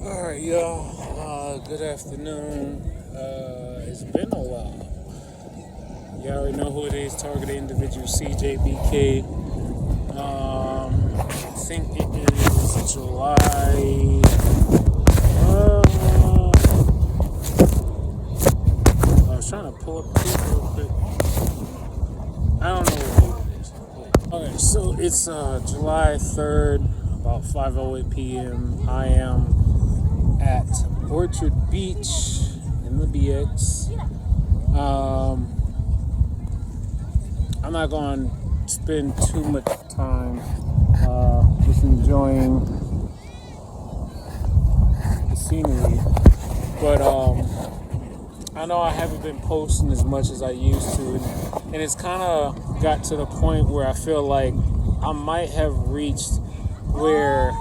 All right, y'all. Good afternoon. It's been a while. You already know who it is. Targeted individual CJBK. I think it is July. Uh, I was trying to pull up the date real quick. I don't know what date it is. Okay, so it's July 3rd, about 5:08 p.m. I am at Orchard Beach in the BX. I'm not going to spend too much time just enjoying the scenery, but I know I haven't been posting as much as I used to, and it's kind of got to the point where I feel like I might have reached where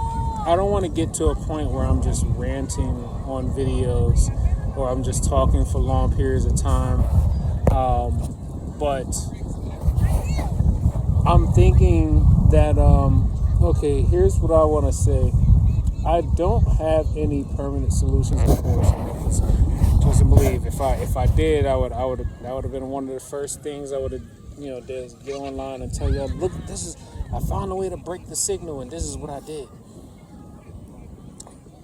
I don't want to get to a point where I'm just ranting on videos or I'm just talking for long periods of time. But I'm thinking that, okay, here's what I want to say. I don't have any permanent solutions to course. Trust and believe. If I did, that would have been one of the first things I would have, did is get online and tell y'all, look, I found a way to break the signal, and this is what I did.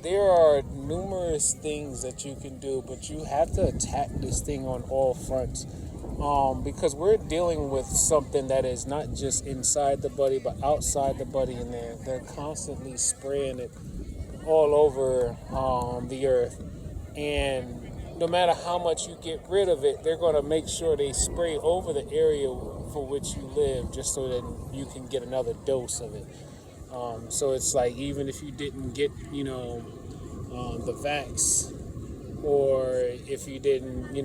There are numerous things that you can do, but you have to attack this thing on all fronts. Because we're dealing with something that is not just inside the buddy, but outside the buddy, and they're constantly spraying it all over the earth. And no matter how much you get rid of it, they're going to make sure they spray over the area for which you live, just so that you can get another dose of it. So it's like, even if you didn't get, the vax, or if you didn't,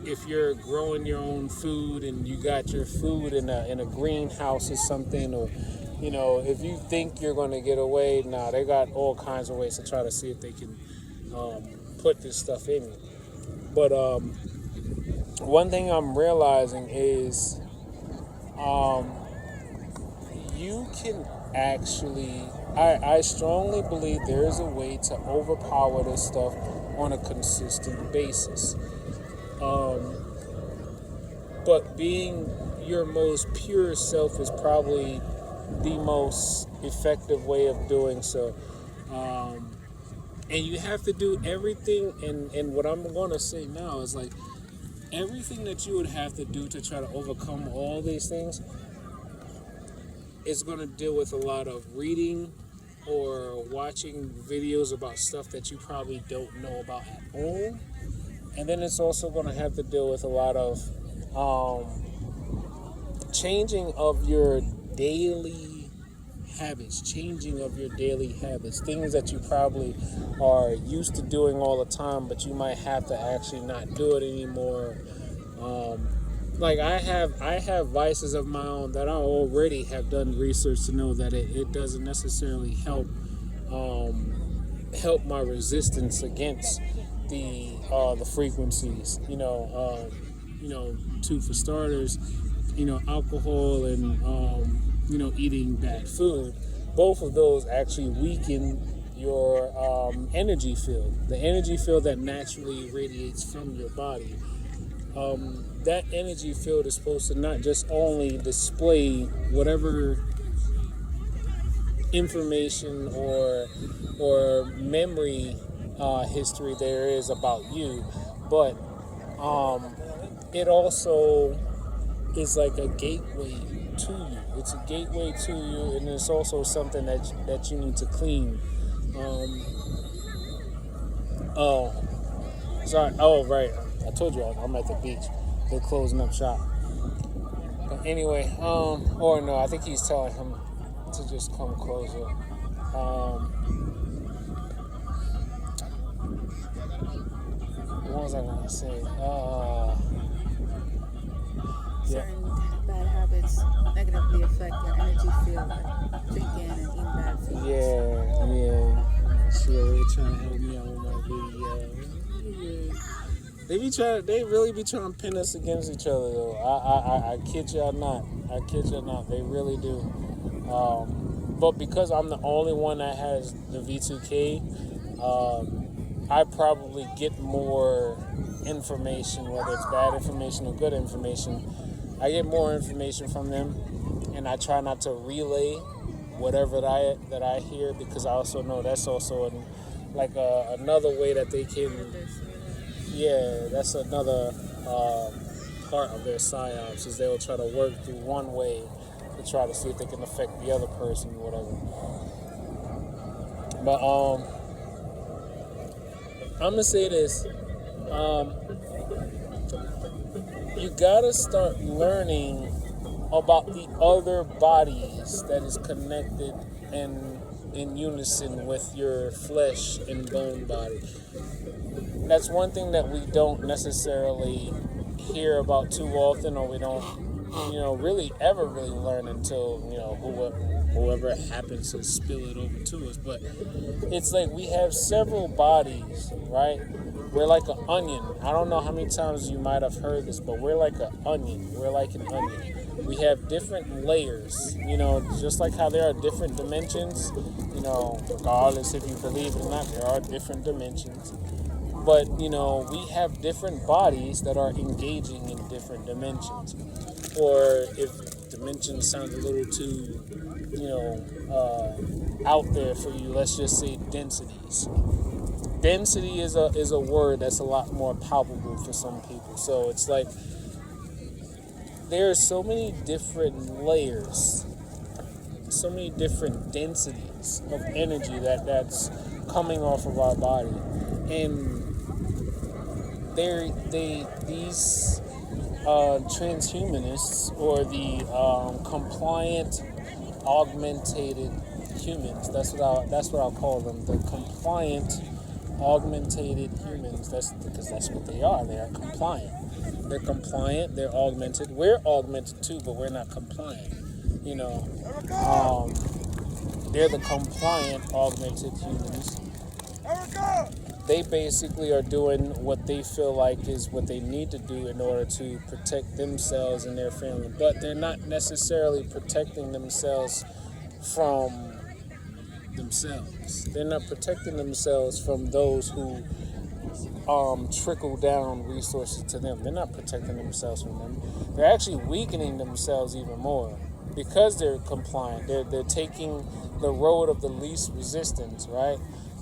if you're growing your own food and you got your food in a greenhouse or something, or if you think you're going to get away, they got all kinds of ways to try to see if they can put this stuff in you. But one thing I'm realizing is you can actually, I strongly believe there is a way to overpower this stuff on a consistent basis. But being your most pure self is probably the most effective way of doing so. And you have to do everything, and what I'm going to say now is like, everything that you would have to do to try to overcome all these things is going to deal with a lot of reading or watching videos about stuff that you probably don't know about at all. And then it's also going to have to deal with a lot of changing of your daily habits, things that you probably are used to doing all the time, but you might have to actually not do it anymore. Like I have vices of my own that I already have done research to know that it doesn't necessarily help my resistance against the frequencies. For starters, alcohol and eating bad food. Both of those actually weaken your energy field, the energy field that naturally radiates from your body. That energy field is supposed to not just only display whatever information or memory history there is about you, but it also is like a gateway to you. It's a gateway to you, and it's also something that you need to clean. Oh, sorry. Oh, right. I told you I'm at the beach. They're closing up shop. But anyway, or no, I think he's telling him to just come closer. What was I gonna say? Certain bad habits negatively affect your energy field, like drinking and eating bad food. Yeah. Sure, they trying to help me out with my video. They really be trying to pin us against each other though. I kid y'all not. They really do. but because I'm the only one that has the V2K, I probably get more information, whether it's bad information or good information. I get more information from them, and I try not to relay whatever that I hear, because I also know that's also another way that they can. Yeah, that's another part of their psyops, is they'll try to work through one way to try to see if they can affect the other person or whatever. But I'm gonna say this: you gotta start learning about the other bodies that is connected and in unison with your flesh and bone body. That's one thing that we don't necessarily hear about too often, or we don't, really ever really learn until, whoever happens to spill it over to us. But it's like we have several bodies, right? We're like an onion. I don't know how many times you might have heard this, but we're like an onion. We're like an onion. We have different layers, just like how there are different dimensions, regardless if you believe it or not, there are different dimensions. But, we have different bodies that are engaging in different dimensions. Or if dimensions sound a little too, out there for you, let's just say densities. Density is a word that's a lot more palpable for some people. So it's like there are so many different layers, so many different densities of energy that's coming off of our body. And these transhumanists, or the compliant augmentated humans, that's what I'll call them, the compliant augmentated humans. That's because that's what they are. They are compliant. They're compliant. They're augmented. We're augmented too, but we're not compliant. They're the compliant augmented humans. They basically are doing what they feel like is what they need to do in order to protect themselves and their family. But they're not necessarily protecting themselves from themselves. They're not protecting themselves from those who trickle down resources to them. They're not protecting themselves from them. They're actually weakening themselves even more because they're compliant. They're taking the road of the least resistance, right?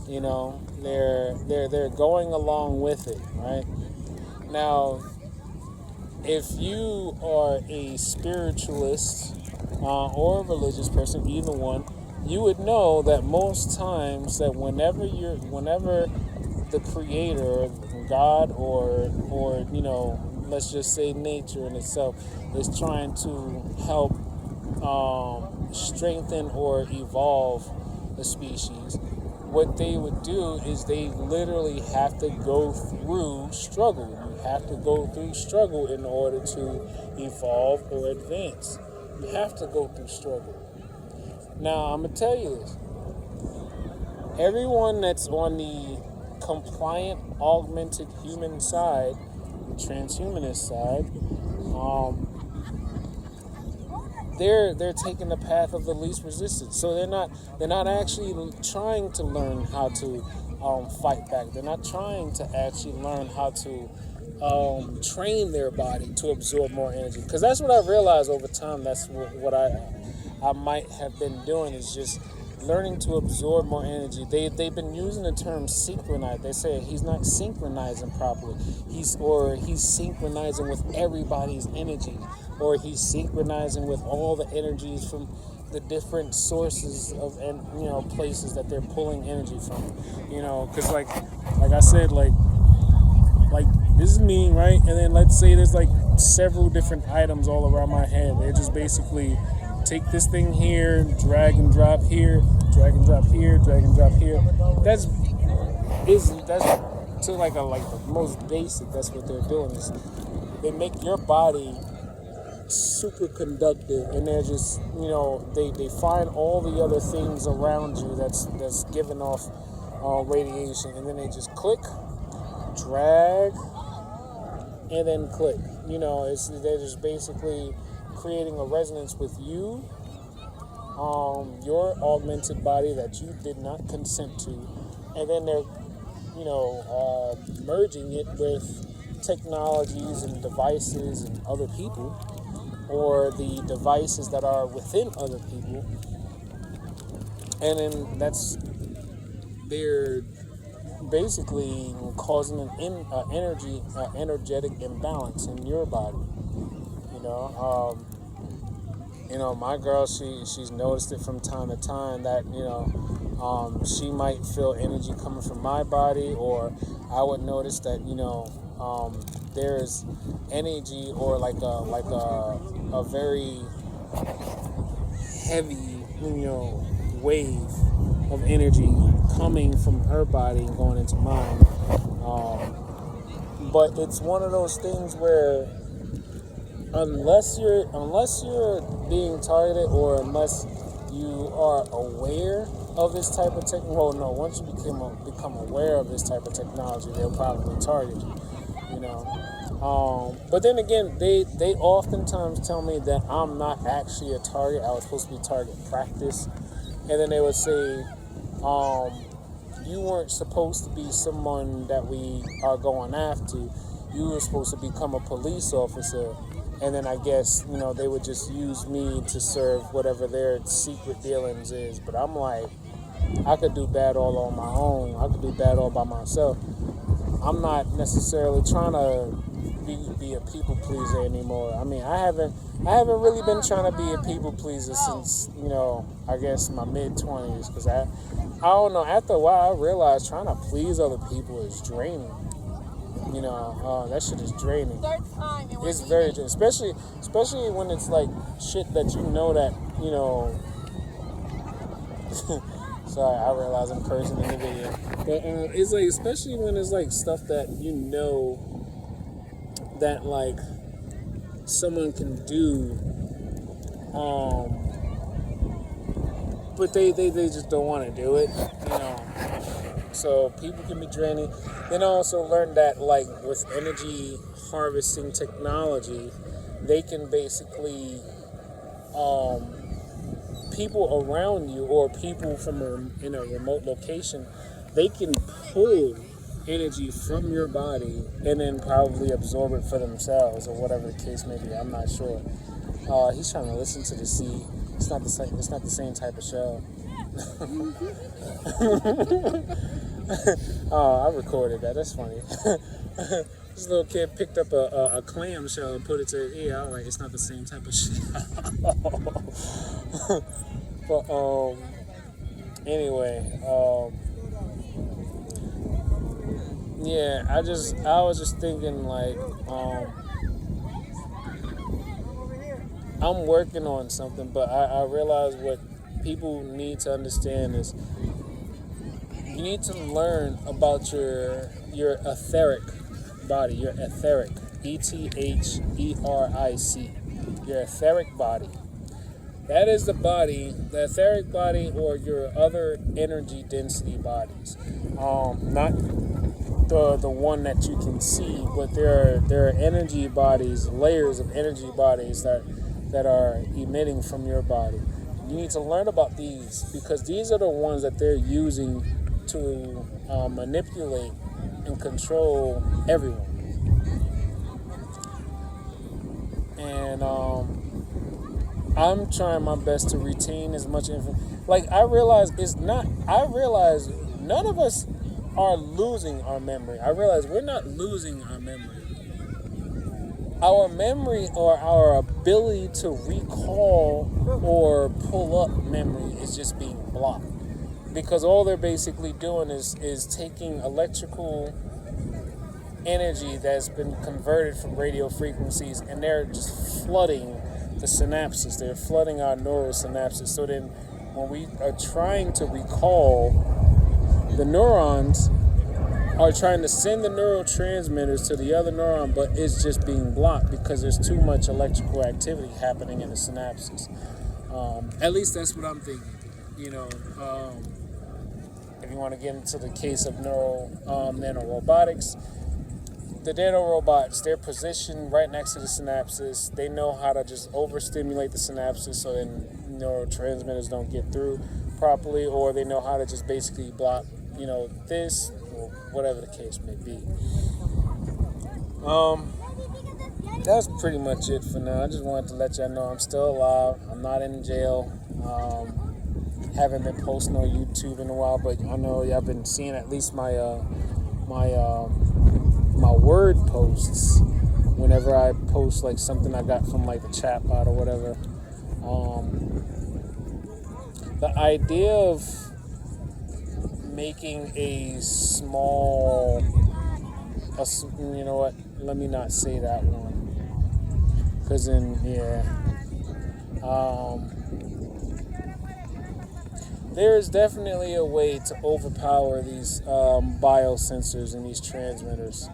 They're going along with it, right? Now, if you are a spiritualist or a religious person, either one, you would know that most times that whenever the creator, God, or let's just say nature in itself, is trying to help strengthen or evolve a species, what they would do is they literally have to go through struggle. You have to go through struggle in order to evolve or advance. You have to go through struggle. Now, I'm going to tell you this. Everyone that's on the compliant, augmented human side, the transhumanist side, they're taking the path of the least resistance. So they're not actually trying to learn how to fight back. They're not trying to actually learn how to train their body to absorb more energy. Because that's what I realized over time. That's what I might have been doing, is just learning to absorb more energy. They've been using the term synchronize. They say he's not synchronizing properly. He's synchronizing with everybody's energy, or he's synchronizing with all the energies from the different sources of places that they're pulling energy from. Because like I said, like this is me, right? And then let's say there's like several different items all around my head. They just basically take this thing here, drag and drop here, drag and drop here, drag and drop here. That's to like the most basic. That's what they're doing, is they make your body super conductive, and they're just they find all the other things around you that's giving off radiation, and then they just click, drag, and then click. They're just basically creating a resonance with you your augmented body that you did not consent to, and then they're, merging it with technologies and devices and other people, or the devices that are within other people, and then they're basically causing an energetic imbalance in your body. You know, my girl, she's noticed it from time to time that she might feel energy coming from my body, or I would notice that there's energy, or like a very heavy wave of energy coming from her body and going into mine. But it's one of those things where unless you're being targeted, or unless you are aware of this type of once you become aware of this type of technology, they'll probably target you. But then again, they oftentimes tell me that I'm not actually a target. I was supposed to be target practice, and then they would say, you weren't supposed to be someone that we are going after. You were supposed to become a police officer. And then I guess, they would just use me to serve whatever their secret dealings is. But I'm like, I could do bad all on my own. I could do bad all by myself. I'm not necessarily trying to be a people pleaser anymore. I mean, I haven't really been trying to be a people pleaser since, I guess my mid-20s. Because I don't know, after a while I realized trying to please other people is draining. That shit is draining. It's very draining, especially when it's like shit that that. Sorry, I realize I'm cursing in the video, but it's like, especially when it's like stuff that that like someone can do, but they just don't want to do it. So people can be draining. Then I also learned that, like, with energy harvesting technology, they can basically, people around you, or people in a remote location, they can pull energy from your body and then probably absorb it for themselves, or whatever the case may be. I'm not sure. He's trying to listen to the sea. It's not the same type of show. I recorded that. That's funny. This little kid picked up a clam shell and put it to his ear. I was like, it's not the same type of shit. But anyway, yeah. I was just thinking, like, I'm working on something, but I realize what people need to understand is you need to learn about your etheric body, your etheric, ETHERIC, your etheric body. That is the etheric body, or your other energy density bodies. Not the one that you can see, but there are energy bodies, layers of energy bodies that are emitting from your body. You need to learn about these, because these are the ones that they're using to manipulate and control everyone. And I'm trying my best to retain as much information. Like, I realize none of us are losing our memory. I realize we're not losing our memory. Our memory, or our ability to recall or pull up memory, is just being blocked. Because all they're basically doing is taking electrical energy that's been converted from radio frequencies, and they're just flooding the synapses. They're flooding our neural synapses. So then when we are trying to recall, the neurons are trying to send the neurotransmitters to the other neuron, but it's just being blocked because there's too much electrical activity happening in the synapses. At least that's what I'm thinking. If you want to get into the case of nanorobotics, the nanorobots, they're positioned right next to the synapses. They know how to just overstimulate the synapses so then neurotransmitters don't get through properly, or they know how to just basically block, this, or whatever the case may be. That's pretty much it for now. I just wanted to let y'all know I'm still alive. I'm not in jail. Haven't been posting on YouTube in a while, but I know y'all been seeing at least my word posts whenever I post like something I got from like the chatbot or whatever. The idea of making a small, you know what? Let me not say that one, because then there is definitely a way to overpower these biosensors and these transmitters.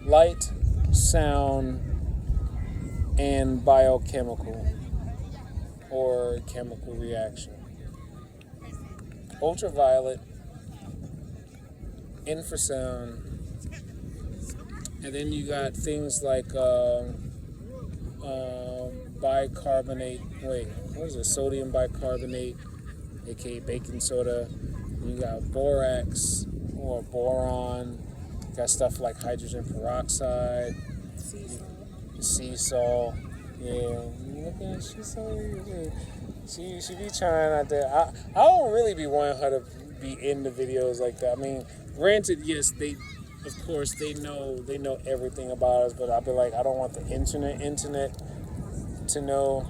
Light, sound, and biochemical or chemical reaction. Ultraviolet, infrasound, and then you got things like bicarbonate. What is it? Sodium bicarbonate, aka baking soda. You got borax or boron. You got stuff like hydrogen peroxide, sea salt. Yeah, look at she be trying out there. I don't really be wanting her to be in the videos like that. I mean, granted, yes, they know everything about us, but I'll be like, I don't want the internet to know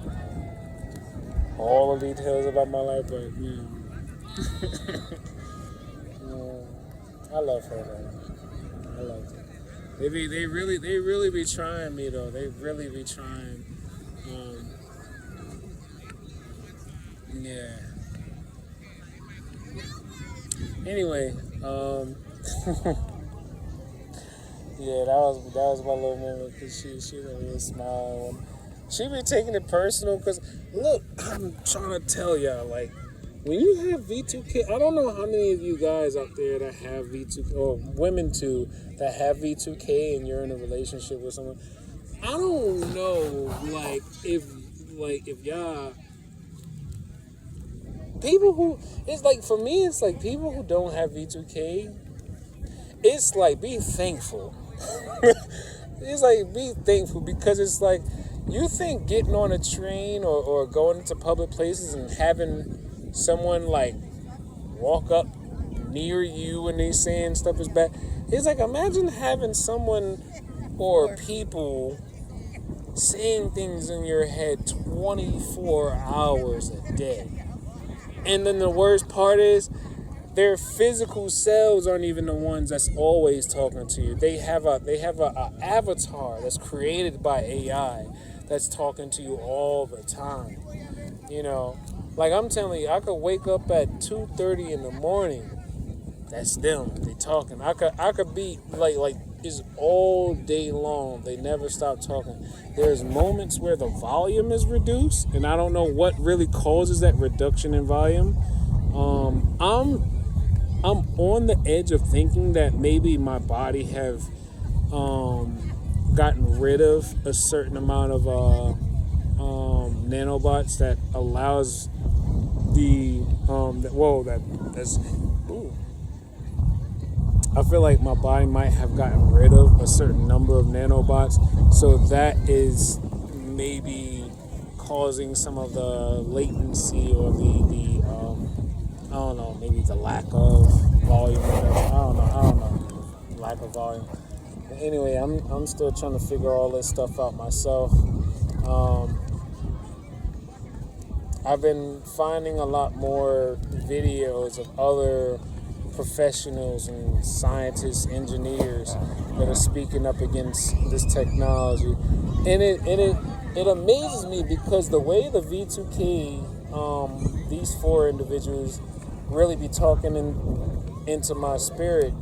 all the details about my life, but I love her though. I love her. They really be trying me though. They really be trying. Yeah. Anyway, yeah, that was my little moment, because she a real smile. She be taking it personal, because look, I'm trying to tell y'all, like, when you have V2K, I don't know how many of you guys out there that have V2K, or women too, that have V2K and you're in a relationship with someone. I don't know, if y'all, people who, it's like, for me, it's like people who don't have V2K, it's like, be thankful. It's like, be thankful, because it's like, you think getting on a train or going into public places and having someone like walk up near you and they saying stuff is bad. It's like, imagine having someone or people saying things in your head 24 hours a day. And then the worst part is, their physical selves aren't even the ones that's always talking to you. They have a avatar that's created by AI that's talking to you all the time. Like, I'm telling you, I could wake up at 2:30 in the morning. That's them. They talking. I could be like it's all day long. They never stop talking. There's moments where the volume is reduced, and I don't know what really causes that reduction in volume. I'm on the edge of thinking that maybe my body have gotten rid of a certain amount of nanobots that allows I feel like my body might have gotten rid of a certain number of nanobots, so that is maybe causing some of the latency or the I don't know, maybe the lack of volume or whatever. I don't know. Lack of volume. But anyway, I'm still trying to figure all this stuff out myself. I've been finding a lot more videos of other professionals and scientists, engineers that are speaking up against this technology. And it amazes me, because the way the V2K, these four individuals really be talking into my spirit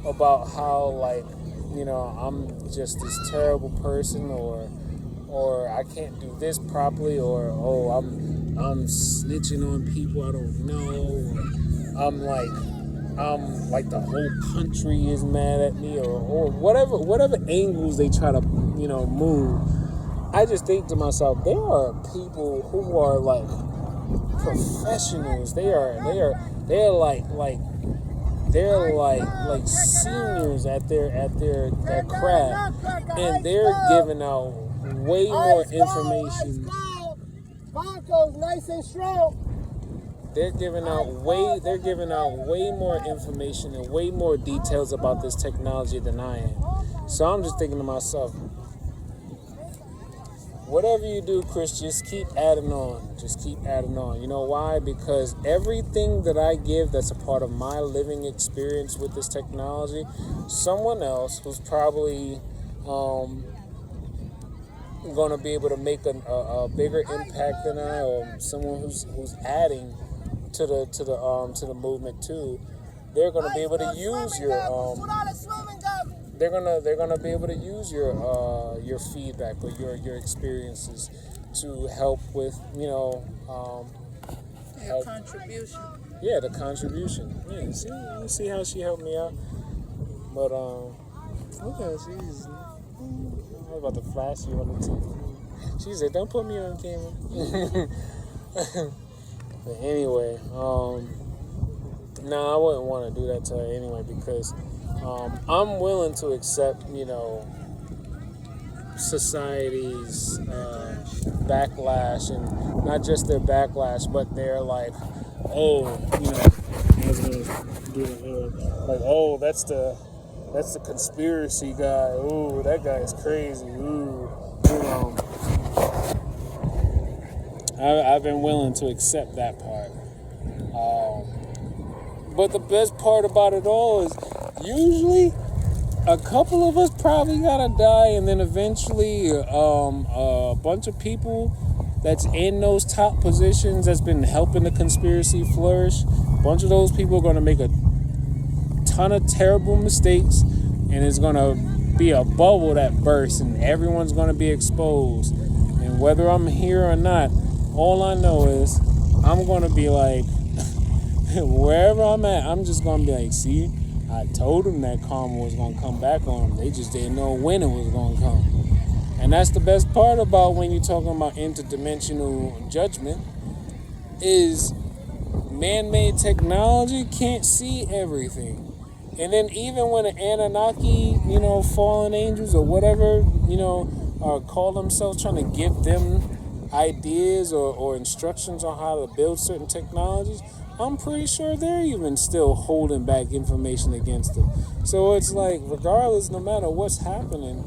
about how, like, I'm just this terrible person, or I can't do this properly, or I'm snitching on people I don't know, I'm like the whole country is mad at me, or whatever angles they try to, move. I just think to myself, there are people who are like professionals. They're like seniors at their craft, and they're giving out way more information. Broncos nice and strong. They're giving out way more information and way more details about this technology than I am. So I'm just thinking to myself, whatever you do, Chris, just keep adding on. Just keep adding on. You know why? Because everything that I give that's a part of my living experience with this technology, someone else who's probably going to be able to make a bigger impact than I, or someone who's adding to the movement too, they're going to be able to use your they're gonna be able to use your feedback or your experiences to help with Your contribution. Yeah, the contribution. Yeah, you see how she helped me out. But okay, she's I was about to flash you on the TV. She said, "Don't put me on camera." But anyway, I wouldn't want to do that to her anyway, because I'm willing to accept, society's backlash, and not just their backlash, but their like, I was gonna do like, that's the conspiracy guy. Ooh, that guy is crazy. Ooh, I've been willing to accept that part. But the best part about it all is usually a couple of us probably gotta die, and then eventually a bunch of people that's in those top positions that's been helping the conspiracy flourish, a bunch of those people are going to make a ton of terrible mistakes, and it's going to be a bubble that bursts, and everyone's going to be exposed. And whether I'm here or not, all I know is I'm going to be like, wherever I'm at, I'm just going to be like, see, I told them that karma was going to come back on them. They just didn't know when it was going to come. And that's the best part about when you're talking about interdimensional judgment, is man-made technology can't see everything. And then even when the Anunnaki, fallen angels or whatever, call themselves, trying to give them ideas or instructions on how to build certain technologies, I'm pretty sure they're even still holding back information against them. So it's like, regardless, no matter what's happening,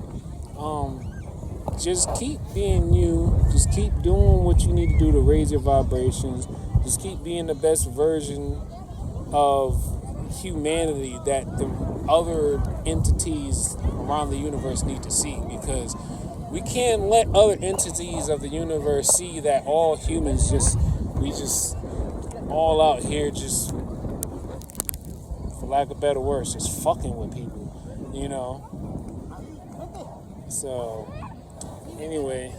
just keep being you. Just keep doing what you need to do to raise your vibrations. Just keep being the best version of humanity that the other entities around the universe need to see, because we can't let other entities of the universe see that all humans we all out here just, for lack of better words, just fucking with people, So anyway,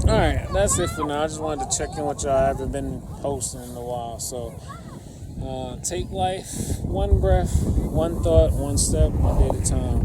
alright, that's it for now. I just wanted to check in with y'all. I haven't been posting in a while, so take life one breath, one thought, one step, one day at a time.